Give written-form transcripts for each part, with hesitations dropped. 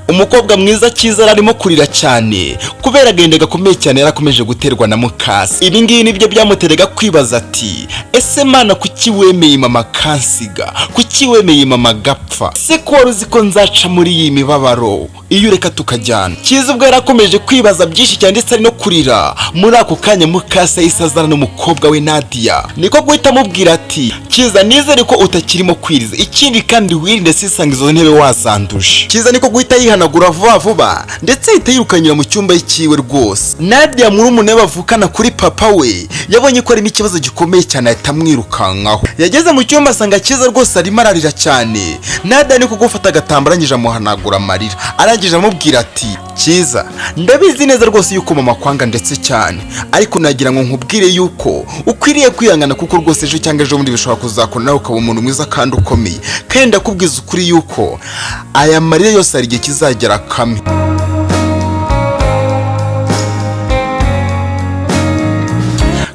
umukobwa mwiza Cyiza arimo kurira cyane kubera agenda gakomeye cyane yarakomeje guterwa na mukasi. Ibi ngibi nibyo byamuterega kwibaza ati ese Mana kuki wemeye mama kansiga, kuki wemeye mama gapfa, se ko wari uzi ko nzaca muri iyi mibabaro iyo ureka tukajyana. Cyiza ubwo yarakomeje kwibaza byinshi cyane ndetse ari no kurira. Muri ako kanya mukasi yisazana n'umukobwa we Nadia, niko guhita amubwira ati Cyiza nizere ko utakirimo kwiriza, ikindi kandi wirinde sisanga izo ntebe wazanduje. Cyiza niko guhita yihanagura vuba vuba ndetse ahita yirukanyira mu cyumba cyiwe rwose. Nadia murumune bavukana kuri papa we yabonye ko arimo ikibazo gikomeye cyane ahita amwirukankaho. Yageze mu cyumba asanga Cyiza rwose arimo ararira cyane. Nadia niko gufata agatambaro arangije amuhanagura amarira, arangije amubwira ati Cyiza ndabizi neza rwose yuko mama kwanga ndetse cyane, ariko nagira ngo nkubwire yuko ukwiriye kwihangana kuko rwose ejo cyangwa ejo bundi bishobora kuzakora nawe ukaba umuntu mwiza kandi ukomeye, kandi ndakubwiza ukuri yuko aya marira yose hari igihe kizagera akame.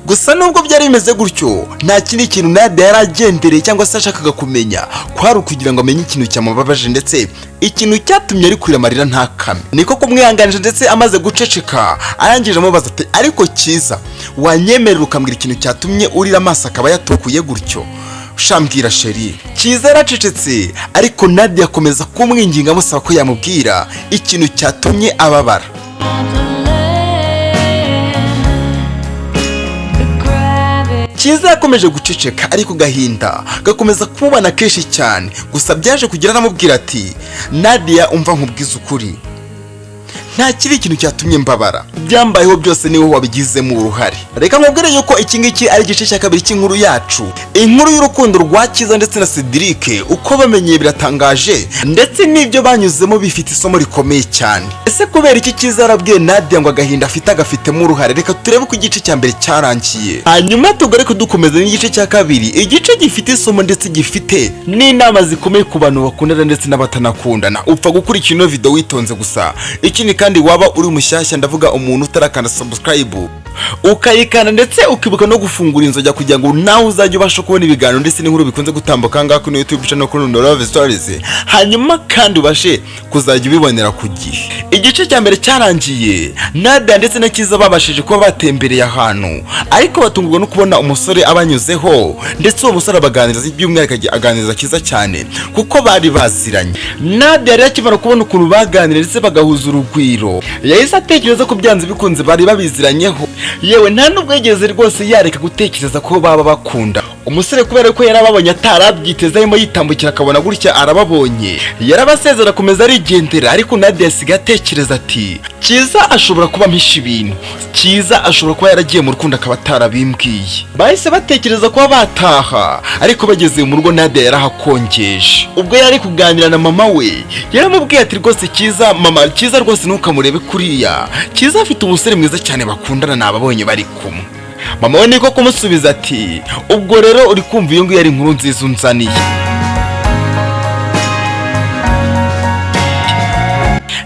Gusa nubwo byari bimeze gutyo nta kindi kintu Nadia yaragendereye cyangwa se ashakaga kumenya, kwari ukugira ngo amenye ikintu cyamubabaje ndetse ikintu cyatumye ari kurira amarira ntakame. Niko kumwihanganisha ndetse amaze guceceka arangije amubaza ati ariko Cyiza wanyemerera ukambwira ikintu cyatumye urira amaso akaba yatukuye gutyo? Shambwira sheri. Cyiza yaracecetse ariko Nadia akomeza kumwinginga amusaba ko yamubwira ikintu cyatumye ababara. Cyiza yakomeje guceceka ariko gahinda gakomeza kumubana kenshi cyane. Gusa byaje kugira aramubwira ati Nadia umva nkubwiza ukuri, nta kiri ikintu cyatumye mbabara, byambayeho byose niwe wabigizemo uruhare. Reka nkubwire yuko iki ngiki ari igice cya kabiri cy'inkuru yacu, inkuru y'urukundo rwa Cyiza ndetse na Sedrick. Uko bamenyeye biratangaje ndetse n'ibyo banyuzemo bifite isomo rikomeye cyane. Ese kubera iki Cyiza yarabwiye Nadia ngo agahinda afite agafitemo uruhare? Reka turebe ko igice cya mbere cyarangiye, hanyuma tugaruke dukomeza n'igice cya kabiri, igice gifite isomo ndetse gifite n'inama zikomeye ku bantu bakundana ndetse n'abatanakundana. Upfa gukurikira ino video witonze gusa. Ikindi kandi waba uri mushyashya, ndavuga umuntu utarakanda subscribe ukayikanda ndetse ukibuka no gufungura inzoga kugira ngo nawe uzajye ubasha kubona ibiganiro ndetse n'inkuru bikunze gutambuka ngaho kuri YouTube channel kuri Love Stories, hanyuma kandi ubashe kuzajya ubibonera ku gihe. Igice cya mbere cyarangiye Nadia ndetse na Cyiza babashije kuba batembereye ahantu, ariko batungurwa no kubona umusore abanyuzeho ndetse uwo musore abaganiriza by'umwihariko aganiriza Cyiza cyane kuko bari baziranye. Nadia rero akimara kubona ukuntu baganira ndetse bagahuza urugwiro yahise atekereza ko byanze bikunze bari babiziranyeho, yewe nta nubwo yigeze rwose yareka gutekereza ko baba bakunda. Umusore kubera ko yarababonye atarabyiteze arimo yitambukira akabona gutya arababonye, yarabasezera akomeza arigendera. Ariko Nadia asigaye atekereza ati Cyiza ashobora kuba mpisha ibintu, Cyiza ashobora kuba yaragiye mu rukundo akaba atarabimbwiye. Bahise batekereza kuba bataha, ariko bageze mu rugo Nadia yarahakongeje. Ubwo yari kuganira na mama we yaramubwiye ati rwose Cyiza, mama Cyiza rwose ntukamurebe kuriya, Cyiza afite umusore mwiza cyane bakundana nababonye bari kumwe. Mama we niko kumusubiza ati ubwo rero uri kumva iyo ngiyo ari inkuru nziza unzaniye.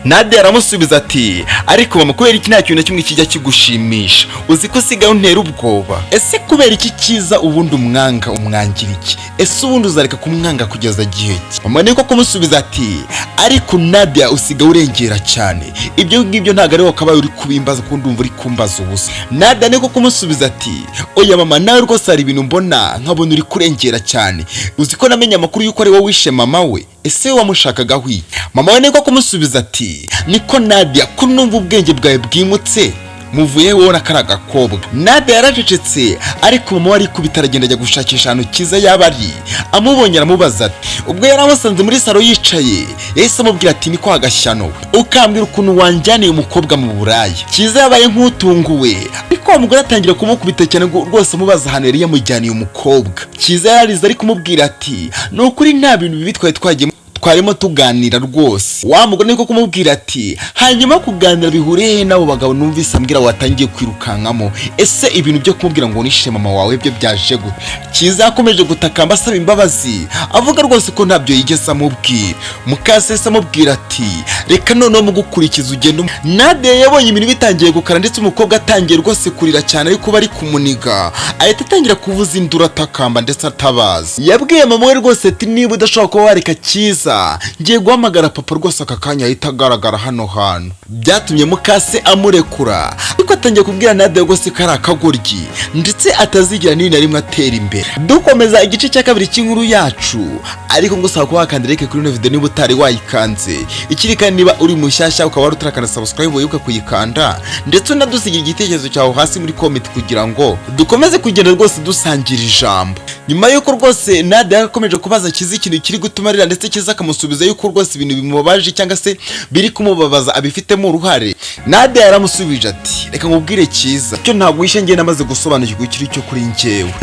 Nadia aramusubiza ati ariko mama kubera iki nta kintu na kimwe kijya kigushimisha, uzi ko sigaho ntera ubwoba? Ese kubera iki Cyiza ubundi umwanga umwangira iki? Ese ubundi uzareka kumwanga kugeza gihe ki? Mama niko kumusubiza ati ariko Nadia usiga urengera cyane, ibyo ngibyo ntago ari wakabaye uri kubimbaza ko ndumva uri kumbaza ubusa. Nadia niko kumusubiza ati oya mama nawe rwose hari ibintu mbona nkabona uri kurengera cyane, uzi ko namenye amakuru yuko ari wowe wishe mama we, ese wamushakaga hwi? Mama we niko kumusubiza ati niko Nadia ko numva ubwenge bwawe bwimutse muvuye wowe nakara gakobwa. Nadia yaracecetse ariko mama wari kubita aragenda ajya gushakisha ahantu Cyiza yaba ari, amubonye aramubaza ati ubwo yaramusanze muri saro yicaye yahise amubwira ati niko agashyano ukambwira ukuntu wanjyaniye umukobwa mu buraya. Cyiza yabaye nk'utunguwe ariko umugore atangira kumukubita cyane rwose amubaza ahantu yari yamujyaniye umukobwa. Cyiza yararize ariko umubwira ati ni ukuri nta bintu bibi twagiye twarimo tuganira rwose. Wa mugore niko kumubwira ati hanyuma kuganira bihuriye nabo bagabo numvise ambwira watangiye kwirukankamo, ese ibintu byo kumubwira ngo nishe mama wawe byo byaje gute? Cyiza yakomeje gutakamba asaba imbabazi avuga rwose ko ntabyo yigeze amubwira. Mukasese amubwira ati reka noneho mugukurikiza ugendo. Nadia yabonye ibintu bitangiye gukara ndetse umukobwa atangiye rwose kurira cyane ariko bari kumuniga, ahita atangira kuvuza induru atakamba ndetse atabaza. Yabwiye mama we rwose ati niba udashobora kuba wareka Cyiza Cyiza ngiye guhamagara papa rwose aka kanya ahita agaragara hano hantu. Byatumye mukase amurekura ariko atangiye kubwira Nadia rwose ko ari akagoryi ndetse atazigira n'ibintu na rimwe atera imbere. Dukomeza igice cya kabiri cy'inkuru yacu, ariko ngusaba ko wakanda like kuri ino video niba utari wayikanze. Ikiri kandi niba uri mushyashya ukaba warutarakana subscribe wibuka kuyikanda ndetse unadusigira igitekerezo cyawe hasi muri comment kugira ngo dukomeze kugenda rwose dusangira ijambo. Nyuma yuko rwose Nadia yakomeje kubaza Cyiza ikintu kiri gutuma arira ndetse Cyiza akamusubiza yuko rwose ibintu bimubabaje cyangwa se biri kumubabaza abifitemo uruhare, Nadia yaramusubije ati reka nkubwire Cyiza cyo ntabwo wishe ngiye namaze gusobanukirwa ikiri cyo kuri njyewe.